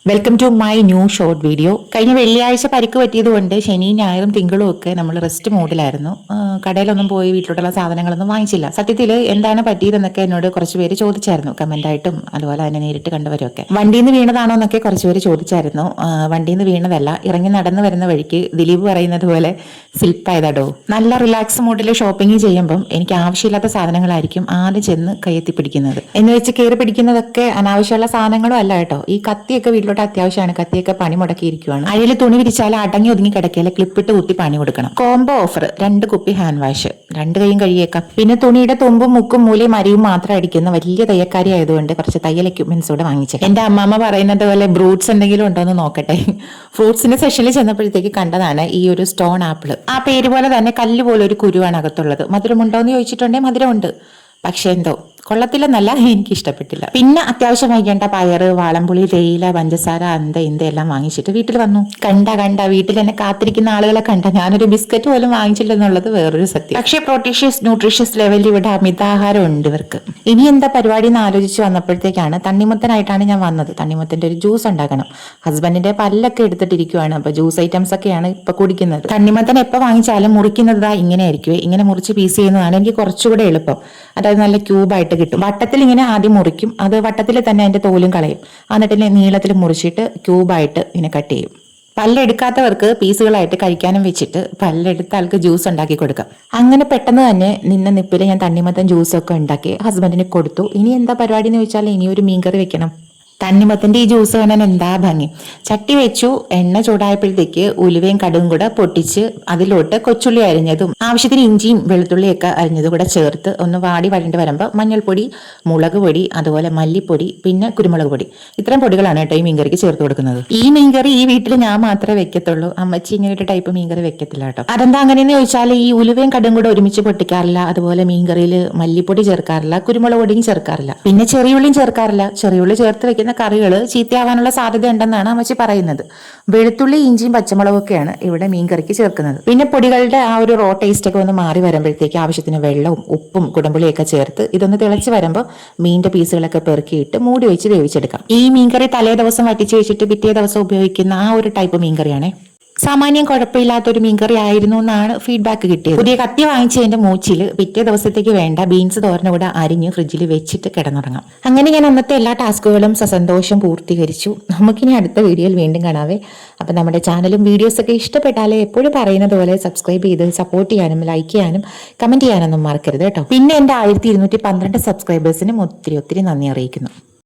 Welcome to my new short video. കഴിഞ്ഞ വെള്ളിയാഴ്ച പരിക്ക് പറ്റിയതുകൊണ്ട് ശനിയും ഞായറും തിങ്കളും ഒക്കെ നമ്മൾ റെസ്റ്റ് മോഡിലായിരുന്നു. കടയിലൊന്നും പോയി വീട്ടിലോട്ടുള്ള സാധനങ്ങളൊന്നും വാങ്ങിച്ചില്ല. സത്യത്തിൽ എന്താണ് പറ്റിയതെന്നൊക്കെ എന്നോട് കുറച്ച് പേര് ചോദിച്ചായിരുന്നു, കമന്റായിട്ടും അതുപോലെ തന്നെ നേരിട്ട് കണ്ടവരൊക്കെ. വണ്ടിയിൽ നിന്ന് വീണതാണോ എന്നൊക്കെ കുറച്ച് പേര് ചോദിച്ചായിരുന്നു. വണ്ടിയിൽ നിന്ന് വീണതല്ല, ഇറങ്ങി നടന്നു വരുന്ന വഴിക്ക് ദിലീപ് പറയുന്നത് പോലെ സ്ലിപ്പായതാടോ. നല്ല റിലാക്സ് മോഡിൽ ഷോപ്പിംഗ് ചെയ്യുമ്പം എനിക്ക് ആവശ്യമില്ലാത്ത സാധനങ്ങളായിരിക്കും ആദ്യം ചെന്ന് കയ്യെത്തി പിടിക്കുന്നത്. എന്ന് വെച്ച് കയറി പിടിക്കുന്നതൊക്കെ അനാവശ്യമുള്ള സാധനങ്ങളും അല്ല കേട്ടോ. ഈ കത്തിയൊക്കെ വീട്ടിലോട്ട് അത്യാവശ്യമാണ്. കത്തിയൊക്കെ പണി മുടക്കിയിരിക്കുകയാണ്. അഴിയിൽ തുണി വിരിച്ചാൽ അടങ്ങി ഒതുങ്ങി കിടക്കയില്ല, ക്ലിപ്പിട്ട് കുത്തി പണി കൊടുക്കണം. കോംബോ ഓഫർ 2 കുപ്പി ഹാൻഡ് വാഷ്, 2 കൈയും കഴിയേക്കാം. പിന്നെ തുണിയുടെ തുമ്പും മുക്കും മൂലയും അരിയും മാത്രം അടിക്കുന്ന വലിയ തയ്യക്കാരി ആയതുകൊണ്ട് കുറച്ച് തയ്യൽ എക്യുപ്മെന്റ്സ് കൂടെ വാങ്ങിച്ചു. എന്റെ അമ്മമ്മ പറയുന്നത് പോലെ ബ്രൂട്ട്സ് എന്തെങ്കിലും ഉണ്ടോ എന്ന് നോക്കട്ടെ. ഫ്രൂട്ട്സിന്റെ സെഷനിൽ ചെന്നപ്പോഴത്തേക്ക് കണ്ടതാണ് ഈ ഒരു സ്റ്റോൺ ആപ്പിൾ. ആ പേര് പോലെ തന്നെ കല്ല് പോലെ ഒരു കുരുവാണ് അകത്തുള്ളത്. മധുരമുണ്ടോ എന്ന് ചോദിച്ചിട്ടുണ്ടെങ്കിൽ മധുരമുണ്ട്, പക്ഷെ എന്തോ കൊള്ളത്തില്ലെന്നല്ല, എനിക്ക് ഇഷ്ടപ്പെട്ടില്ല. പിന്നെ അത്യാവശ്യം വൈകേണ്ട പയറ്, വാളംപുളി, തേയില, പഞ്ചസാര, എല്ലാം വാങ്ങിച്ചിട്ട് വീട്ടിൽ വന്നു. കണ്ട വീട്ടിൽ എന്നെ കാത്തിരിക്കുന്ന ആളുകളെ കണ്ട. ഞാനൊരു ബിസ്ക്കറ്റ് പോലും വാങ്ങിച്ചില്ലെന്നുള്ളത് വേറൊരു സത്യം. പക്ഷേ ന്യൂട്രീഷ്യസ് ലെവലിൽ ഇവിടെ അമിതാഹാരം ഉണ്ട് ഇവർക്ക്. ഇനി എന്താ പരിപാടി എന്ന് ആലോചിച്ച് വന്നപ്പോഴത്തേക്കാണ് തണ്ണിമത്തനായിട്ടാണ് ഞാൻ വന്നത്. തണ്ണിമത്തന്റെ ഒരു ജ്യൂസ് ഉണ്ടാക്കണം. ഹസ്ബൻഡിന്റെ പല്ലൊക്കെ എടുത്തിട്ടിരിക്കുവാണ്. അപ്പൊ ജ്യൂസ് ഐറ്റംസ് ഒക്കെയാണ് ഇപ്പൊ കുടിക്കുന്നത്. തണ്ണിമത്തൻ എപ്പോൾ വാങ്ങിച്ചാലും മുറിക്കുന്നത് ഇങ്ങനെ ആയിരിക്കും. ഇങ്ങനെ മുറിച്ച് പീസ് ചെയ്യുന്നതാണ് എനിക്ക് കുറച്ചുകൂടെ എളുപ്പം. അതായത് നല്ല ക്യൂബായിട്ട് കിട്ടും. വട്ടത്തിൽ ഇങ്ങനെ ആദ്യം മുറിക്കും, അത് വട്ടത്തിൽ തന്നെ അതിന്റെ തോലും കളയും. എന്നിട്ട് നീളത്തിൽ മുറിച്ചിട്ട് ക്യൂബായിട്ട് ഇങ്ങനെ കട്ട് ചെയ്യും. പല്ലെടുക്കാത്തവർക്ക് പീസുകളായിട്ട് കഴിക്കാനും വെച്ചിട്ട് പല്ലെടുത്ത ആൾക്ക് ജ്യൂസ് ഉണ്ടാക്കി കൊടുക്കാം. അങ്ങനെ പെട്ടെന്ന് തന്നെ നിന്ന നിപ്പിൽ ഞാൻ തണ്ണിമത്തൻ ജ്യൂസൊക്കെ ഉണ്ടാക്കി ഹസ്ബൻഡിന് കൊടുത്തു. ഇനി എന്താ പരിപാടി എന്ന് ചോദിച്ചാൽ ഇനി ഒരു മീൻകറി വെക്കണം. തണ്ണിമത്തന്റെ ഈ ജ്യൂസ് കാണാൻ എന്താ ഭംഗി. ചട്ടി വെച്ചു, എണ്ണ ചൂടായപ്പോഴത്തേക്ക് ഉലുവയും കടുകും കൂടെ പൊട്ടിച്ച് അതിലോട്ട് കൊച്ചുള്ളി അരിഞ്ഞതും ആവശ്യത്തിന് ഇഞ്ചിയും വെളുത്തുള്ളിയൊക്കെ അരിഞ്ഞതും കൂടെ ചേർത്ത് ഒന്ന് വാടി വഴണ്ട് വരുമ്പോൾ മഞ്ഞൾപ്പൊടി, മുളക് പൊടി, അതുപോലെ മല്ലിപ്പൊടി, പിന്നെ കുരുമുളക് പൊടി, ഇത്രയും പൊടികളാണ് കേട്ടോ ഈ മീൻകറിക്ക് ചേർത്ത് കൊടുക്കുന്നത്. ഈ മീൻകറി ഈ വീട്ടിൽ ഞാൻ മാത്രമേ വെക്കത്തുള്ളൂ. അമ്മച്ചി ഇങ്ങനെ ഒരു ടൈപ്പ് മീൻകറി വെക്കത്തില്ല കേട്ടോ. അതെന്താ അങ്ങനെയെന്ന് ചോദിച്ചാൽ ഈ ഉലുവയും കടുകും കൂടെ ഒരുമിച്ച് പൊട്ടിക്കാറില്ല. അതുപോലെ മീൻകറിയിൽ മല്ലിപ്പൊടി ചേർക്കാറില്ല, കുരുമുളക് പൊടിയും ചേർക്കാറില്ല, പിന്നെ ചെറിയുള്ളിയും ചേർക്കാറില്ല. ചെറിയുള്ളി ചേർത്ത് വെക്കുന്ന കറികൾ ചീത്തയാവാനുള്ള സാധ്യത ഉണ്ടെന്നാണ് അമ്മച്ചി പറയുന്നത്. വെളുത്തുള്ളി, ഇഞ്ചിയും പച്ചമുളകൊക്കെയാണ് ഇവിടെ മീൻകറിക്ക് ചേർക്കുന്നത്. പിന്നെ പൊടികളുടെ ആ ഒരു റോ ടേസ്റ്റ് ഒക്കെ ഒന്ന് മാറി വരുമ്പോഴത്തേക്ക് ആവശ്യത്തിന് വെള്ളവും ഉപ്പും കുടമ്പുളിയൊക്കെ ചേർത്ത് ഇതൊന്ന് തിളച്ച് വരുമ്പോൾ മീനിന്റെ പീസുകളൊക്കെ പെറുക്കിയിട്ട് മൂടി വെച്ച് വേവിച്ചെടുക്കാം. ഈ മീൻകറി തലേ ദിവസം വറ്റിച്ച് വെച്ചിട്ട് പിറ്റേ ദിവസം ഉപയോഗിക്കുന്ന ആ ഒരു ടൈപ്പ് മീൻകറിയാണേ. സാമാന്യം കുഴപ്പമില്ലാത്തൊരു മീൻകറി ആയിരുന്നു എന്നാണ് ഫീഡ്ബാക്ക് കിട്ടിയത്. പുതിയ കത്തി വാങ്ങിച്ചതിന്റെ മൂച്ചിൽ പിറ്റേ ദിവസത്തേക്ക് വേണ്ട ബീൻസ് തോരന കൂടെ അരിഞ്ഞ് ഫ്രിഡ്ജിൽ വെച്ചിട്ട് കിടന്നുറങ്ങാം. അങ്ങനെ ഞാൻ അന്നത്തെ എല്ലാ ടാസ്കുകളും സസന്തോഷം പൂർത്തീകരിച്ചു. നമുക്കിനി അടുത്ത വീഡിയോയിൽ വീണ്ടും കാണാവേ. അപ്പൊ നമ്മുടെ ചാനലും വീഡിയോസൊക്കെ ഇഷ്ടപ്പെട്ടാലേ എപ്പോഴും പറയുന്നത് പോലെ സബ്സ്ക്രൈബ് ചെയ്ത് സപ്പോർട്ട് ചെയ്യാനും ലൈക്ക് ചെയ്യാനും കമന്റ് ചെയ്യാനൊന്നും മറക്കരുത് കേട്ടോ. പിന്നെ എന്റെ 1212 സബ്സ്ക്രൈബേഴ്സിനും ഒത്തിരി നന്ദി അറിയിക്കുന്നു.